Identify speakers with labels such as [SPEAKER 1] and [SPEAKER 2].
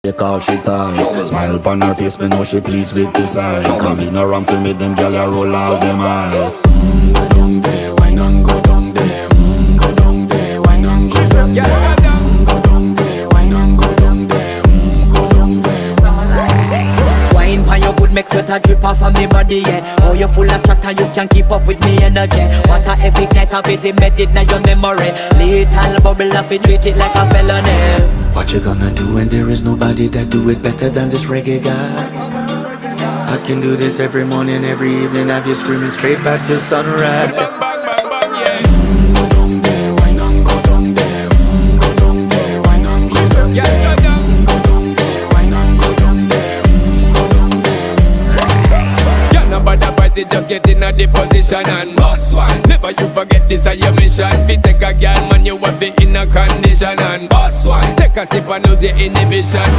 [SPEAKER 1] They call she ties. Smile upon her face, me know she pleased with this eyes. Come in around to me, them gyal a roll out them eyes. Go down there, why not go down there? Go down there, why not go down there? Go down there, why not go down there? Go down there.
[SPEAKER 2] Wine pan your good, make sweat a drip off of me body, yeah. Oh, you full of chatter, you can keep up with me energy. What a epic night of it, embedded in your memory. Little bubble of it, treat it like a felony.
[SPEAKER 1] What you gonna do when there is nobody that do it better than this reggae guy? I can do this every morning, every evening, have you screaming straight back to sunrise.
[SPEAKER 3] Bang, bang, bang, bang, yeah.
[SPEAKER 1] Go down there, why not go down there? Go down there, why not go down there?
[SPEAKER 3] Yeah, go down.
[SPEAKER 1] Go down there, why not go down there? Go down there.
[SPEAKER 3] Yeah, nobody fight it, just get in a the position and boss one. Never you forget this is your mission. Fi take a girl, man, you have it in a condition and boss one. Take a sip and lose your inhibition.